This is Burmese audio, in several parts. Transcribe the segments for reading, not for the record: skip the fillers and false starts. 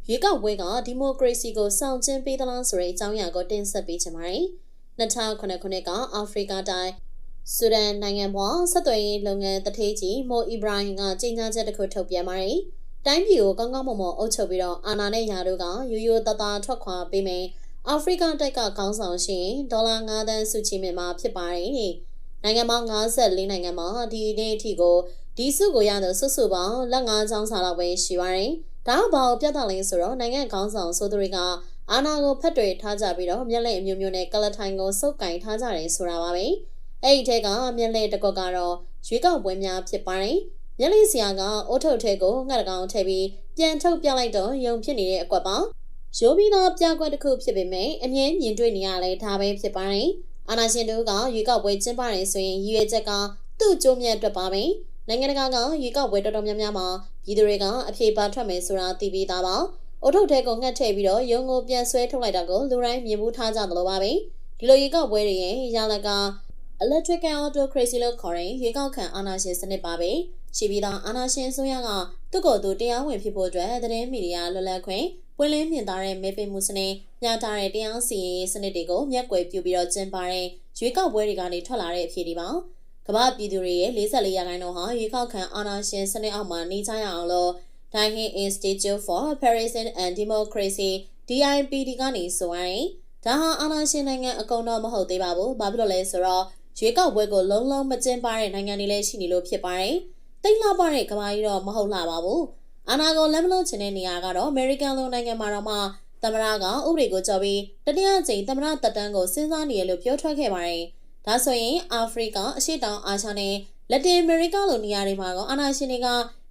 ရွေးကောက်ပွဲကဒီမိုကရေစီကိုဆောင်ကျဉ်ပေးသလားဆိုတဲ့အကြောင်းအရာကိုတင်ဆက်ပေးချင်ပါတယ်။2009ခုနှစ်ကအာဖရိကတိုင်းဆူဒန်နိုင်ငံပေါ်ဆက်သွယ်ရေးလုပ်ငန်းတထေးကြီးမိုအီဘရာဟင်ကကြေညာချက်တစ်ခုထုတ်ပြန်ပါတယ်။တိုင်းပြည်ကိုကောင်းကောင်းမွန်မွန်အုပ်ချုပ်ပြီးတော့အာဏာနဲ့ယာတို့ကရိုးရိုးသားသားထွက်ခွာပေးမယ်။အာဖရိကတိုက်ကခေါင်းဆောင်ရှင်ဒေါ်လာ9သန်းစုချီးမြှင့်မှာဖြစ်ပါတယ်။နိုင်ငံပေါင်း54နိုင်ငံမှာဒီနေ့အထိကိုဒီစုကိုရတဲ့စုစုပေါင်းလက်9ချောင်းစာလောက်ပဲရှိပါတယ်။ဒါဘာကိုပြသလဲဆိုတော့နိုင်ငံခေါင်းဆောင်ဆိုသူတွေကအာဏာကိုဖက်တွေထားကြပြီးတော့မျက်လှည့်အမျိုးမျိုးနဲ့ကလထိုင်ကိုစုပ်ကင်ထားကြတယ်ဆိုတာပါပဲ။အဲ့ဒီထဲကမျက်လှည့်တစ်ခုကတော့ရွေးကောက်ပွဲများဖြစ်ပါတယ်။မျက်လှည့်ဆရာကအုတ်ထုတ်ထဲကိုငှက်တကောင်ထည့်ပြီးပြန်ထုတ်ပြလိုက်တော့ယုံဖြစ်နေတဲ့အကွက်ပါ။ရိုးပြီးတော့ပြကွက်တစ်ခုဖြစ်ပေမဲ့အမြင်မြင်တွေ့နေရလဲဒါပဲဖြစ်ပါတယ်။အာဏာရှင်တို့ကရွေးကောက်ပွဲကျင်းပနေဆိုရင်ရည်ရွယ်ချက်ကသူ့ကြိုးမြတ်အတွက်ပါပဲ။နိုင်ငံတကာကရွေးကောက်ပွဲတော်တော်များများမှာပြည်သူတွေကအပြေပါထွက်မယ်ဆိုတာသိပြီးသားပါ။အုတ်ထုတ်ထဲကိုငှက်ထည့်ပြီးတော့ရုံကိုပြန်ဆွဲထုတ်လိုက်တာကိုလူတိုင်းမြင်မှုထားကြသလိုပါပဲ။ဒီလိုရွေးကောက်ပွဲတွေရဲ့ရလက electrical autocracy လို့ခေါ်တဲ့ရွေးကောက်ခံအာဏာရှင်စနစ်ပါပဲ။ရှိပြီးသားအာဏာရှင်ဆိုရကသူ့ကိုယ်သူတရားဝင်ဖြစ်ဖို့အတွက်သတင်းမီဒီယာလွတ်လပ်ခွင့်ပွင့်လင်းမြင်သာတဲ့မဲပေးမှုစနစ်ညှာထားတဲ့တရားစီရင်ရေးစနစ်တွေကိုမျက်ကွယ်ပြုပြီးတော့ကျင်းပတဲ့ရွေးကောက်ပွဲတွေကနေထွက်လာတဲ့အဖြစ်တွေပါ။ကမ္ဘာပြည်သူတွေရဲ့44%ဟာရွေးကောက်ခံအာဏာရှင်စနစ်အောက်မှာနေကြရအောင်လို့ Daihin Institute for Peace and Democracy DIPD ကနေဆိုရင်ဒါဟာအာဏာရှင်နိုင်ငံအကုန်တော့မဟုတ်သေးပါဘူး။ဘာဖြစ်လို့လဲဆိုတော့ရွေးကောက်ပွဲကိုလုံးလုံးမကျင်းပတဲ့နိုင်ငံတွေလည်းရှိနေလို့ဖြစ်ပါတယ်။တိတ်လှပတဲ့ကမ္ဘာကြီးတော့မဟုတ်လှပါဘူး။အာဏာကိုလက်မလွတ်ချင်တဲ့နေရာကတော့ American လိုနိုင်ငံမှာတော့မှသမ္မတကဥပဒေကိုကြော်ပြီးတတိယကြိမ်သမ္မတတက်တန်းကိုစဉ်းစားနေရလို့ပြောထွက်ခဲ့ပါတယ်။ဒါဆိုရင်အာဖရိကအရှေ့တောင်အာရှနဲ့လက်တင်အမေရိကလိုနေရာတွေမှာအာဏာရှင်တွေက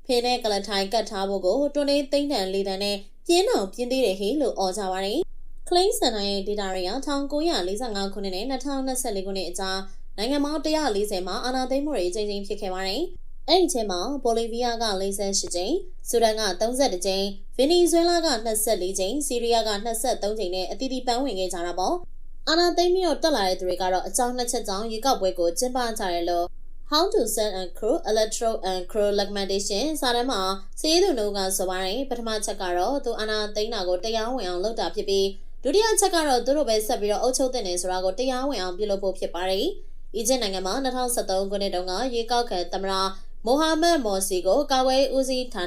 ဖင်းနဲ့ကလထိုင်ကတ်ထားဖို့ကိုတွန်းနေသိမ့်တန်လေးတန်နဲ့ပြင်းအောင်ပြင်းသေးတယ်ဟေးလို့អော်ကြပါတယ်။ Clay Center ရဲ့ data တွေက1945ခုနှစ်နဲ့2024ခုနှစ်အကြားနိုင်ငံပေါင်း140မှာအာဏာသိမ်းမှုတွေအကြိမ်ကြိမ်ဖြစ်ခဲ့ပါတယ်။အဲ့ဒီအချိန်မှာဘိုလီဗီးယားက48ကြိမ်၊ဆူဒန်က32ကြိမ်၊ဗင်နီဇွဲလားက24ကြိမ်၊ဆီးရီးယားက23ကြိမ်နဲ့အသီးသီးပန်းဝင်ခဲ့ကြတာပေါ့။အာဏာသိမ်းပြီးတော့တက်လာတဲ့သူတွေကတော့အကြောင်းနှစ်ချက်ကြောင့်ရွေးကောက်ပွဲကိုကျင်းပကြတယ်လို့ How to Set and Crew Electoral and Crew Recommendation စာတမ်းမှာစီးရီးသူတို့ကဆိုပါတယ်ပထမချက်ကတော့သူအာဏာသိမ်းတာကိုတရားဝင်အောင်လုပ်တာဖြစ်ပြီးဒုတိယချက်ကတော့သူတို့ပဲဆက်ပြီးတော့အုပ်ချုပ်တဲ့နေဆိုတာကိုတရားဝင်အောင်ပြုလုပ်ဖို့ဖြစ်ပါတယ်။အီဂျစ်နိုင်ငံမှာ2013ခုနှစ်တုန်းကရွေးကောက်ခံသမ္မတမိုဟာမက်မော်စီကိုကာကွယ်ဦးစီးဌာန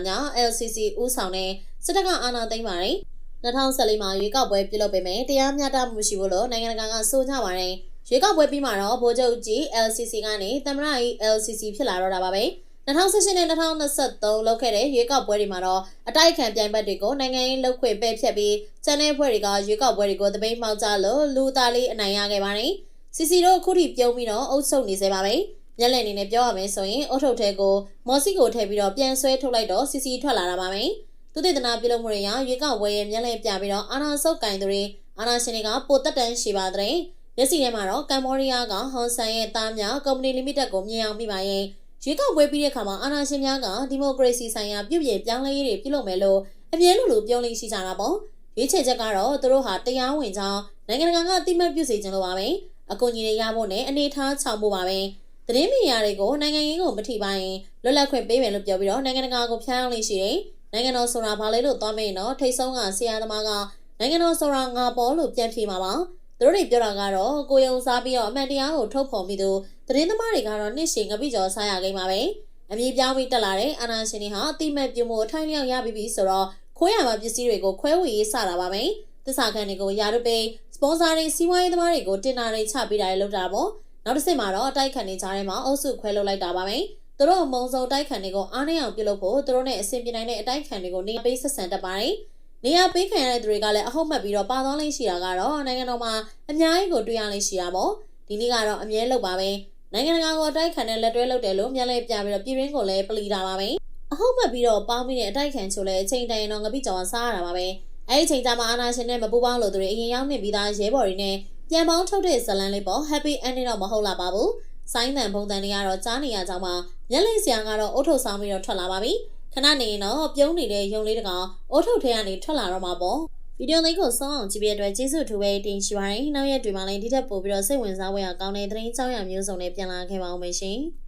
LCC ဦးဆောင်တဲ့စစ်တပ်ကအာဏာသိမ်းပါတယ်။2014မှာရွေးကောက်ပွဲပြုလုပ်ပေမဲ့တရားမျှတမှုရှိဖို့လို့နိုင်ငံတကာကဆိုကြပါတယ်။ရွေးကောက်ပွဲပြီးမှတော့ဗိုလ်ချုပ်ကြီး LCC ကနေသမ္မတကြီး LCC ဖြစ်လာတော့တာပါပဲ။2018နဲ့2023လောက်ခဲ့တဲ့ရွေးကောက်ပွဲတွေမှာတော့အတိုက်အခံပြိုင်ဘက်တွေကိုနိုင်ငံရေးလှုပ်ခွင့်ပဲ့ဖြတ်ပြီးချန်နယ်ဖွဲ့တွေကရွေးကောက်ပွဲတွေကိုတပိတ်မှောက်ကြလို့လူသားလေးအနိုင်ရခဲ့ပါတယ်။ CC တို့အခုထိပြုံးပြီးတော့အုပ်ချုပ်နေစေပါပဲ။မျက်လည်အနေနဲ့ပြောရမယ်ဆိုရင်အုတ်ထုတ်ထဲကိုမော်စီကိုထည့်ပြီးတော့ပြန်ဆွဲထုတ်လိုက်တော့ CC ထွက်လာတာပါပဲ။သူတည်တနာပြုလုပ်မှုတွေရရွေးကောက်ပွဲရဲ့မျက်လည်ပြပြီးတော့အာဏာဆုပ်ကင်သူတွေအာဏာရှင်တွေကပိုတက်တန်းရှိပါတဲ့။လက်စီထဲမှာတော့ကမ်ဘောဒီးယားကဟွန်ဆန်ရဲ့သားများကုမ္ပဏီလီမိတက်ကိုမြင်အောင်ပြီးပါရင်ရွေးကောက်ပွဲပြီးတဲ့အခါမှာအာဏာရှင်များကဒီမိုကရေစီဆိုင်ရာပြုပြင်ပြောင်းလဲရေးတွေပြုလုပ်မယ်လို့အမြဲလိုပြောလို့ရှိကြတာပေါ့။ရွေးချယ်ချက်ကတော့သူတို့ဟာတရားဝင်ကြောင်းနိုင်ငံတကာကတိမှတ်ပြုစေချင်လို့ပါပဲ။အကူအညီတွေရဖို့နဲ့အနေထားချောင်ဖို့ပါပဲ။သတင်းမီဒီယာတွေကိုနိုင်ငံရေးကိုမထိပါရင်လွတ်လပ်ခွင့်ပေးမယ်လို့ပြောပြီးတော့နိုင်ငံတကာကိုဖျားအောင်လေးရှိတယ်။နိုင်ငံတော်ဆိုတာဘာလဲလို့သွားမေးရင်တော့ထိတ်ဆုံးကဆရာသမားကနိုင်ငံတော်ဆိုတာငါပေါ်လို့ပြန်ဖြေမှာပါ။သူတို့တွေပြောတာကတော့ကိုယုံစားပြီးတော့အမှန်တရားကိုထုတ်ဖော်ပြီးသူသတင်းသမားတွေကတော့နှစ်ရှည်ငပိကျော်စားရကိန်းပါပဲ။အမြင်ပြောင်းပြီးတက်လာတဲ့အာဏာရှင်တွေဟာအတိမတ်ပြုမှုအထိုင်လျောက်ရပြီးပြီဆိုတော့ခိုးရမှာပစ္စည်းတွေကိုခွဲဝေရေးစတာပါပဲ။သစ္စာခံတွေကိုယာရုပိစပွန်ဆာတွေစီးပွားရေးသမားတွေကိုတင်တာတွေချပေးတာတွေလုပ်တာပေါ့။နောက်တစ်ဆင့်မှာတော့အတိုက်ခံတွေကြားထဲမှာအုပ်စုခွဲလုပ်လိုက်တာပါပဲ။သူတို့အမုံစုံတိုက်ခံတွေကိုအားနည်းအောင်ပြုလုပ်ဖို့သူတို့နဲ့အဆင်ပြေနိုင်တဲ့အတိုက်ခံတွေကိုနေရာပေးဆက်ဆံတတ်ပါတယ်။နေရာပေးခံရတဲ့သူတွေကလည်းအဟုတ်မှတ်ပြီးတော့ပါသွားလိမ့်ရှိတာကတော့နိုင်ငံတော်မှာအများကြီးကိုတွေ့ရလိမ့်ရှိတာပေါ့။ဒီနေ့ကတော့အမြဲလုပ်ပါပဲ။နိုင်ငံတကာကိုအတိုက်ခံနဲ့လက်တွဲလုပ်တယ်လို့မျက်လဲပြပြီးတော့ပြည်ရင်းကိုလည်းပလီတာပါပဲ။အဟုတ်မှတ်ပြီးတော့ပေါင်းပြီးတဲ့အတိုက်ခံချို့လဲအချိန်တိုင်တော့ငပိကြော်စားရတာပါပဲ။အဲဒီအချိန်ကျမှအာဏာရှင်နဲ့မပူပေါင်းလို့သူတွေအရင်ရောက်နေပြီးသားရဲဘော်တွေနဲ့ပြန်ပေါင်းထုတ်တဲ့ဇလန်လေးပေါ့ happy ending တော့မဟုတ်လာပါဘူး။ဆိုင်းတန်ပုံတန်တွေကတော့ကြားနေရကြောင်းမှမျက်လက်ဆရာကတော့အုတ်ထုတ်ဆောင်ပြီးတော့ထွက်လာပါပြီ။ခဏနေရင်တော့ပြုံးနေတဲ့ရုံလေးတကောင်အုတ်ထုတ်ထဲကနေထွက်လာတော့မှာပေါ့။ဗီဒီယိုလေးကိုစောအောင်ကြည့်ပြတဲ့အတွက်ကျေးဇူးထူပဲတင်ရှိပါတယ်။နောက်ရက်တွေမှာလည်းဒီထက်ပိုပြီးတော့စိတ်ဝင်စားဖွယ်ကောင်းတဲ့သတင်းကြောင်းရမျိုးစုံနဲ့ပြန်လာခဲ့ပါဦးမယ်ရှင်။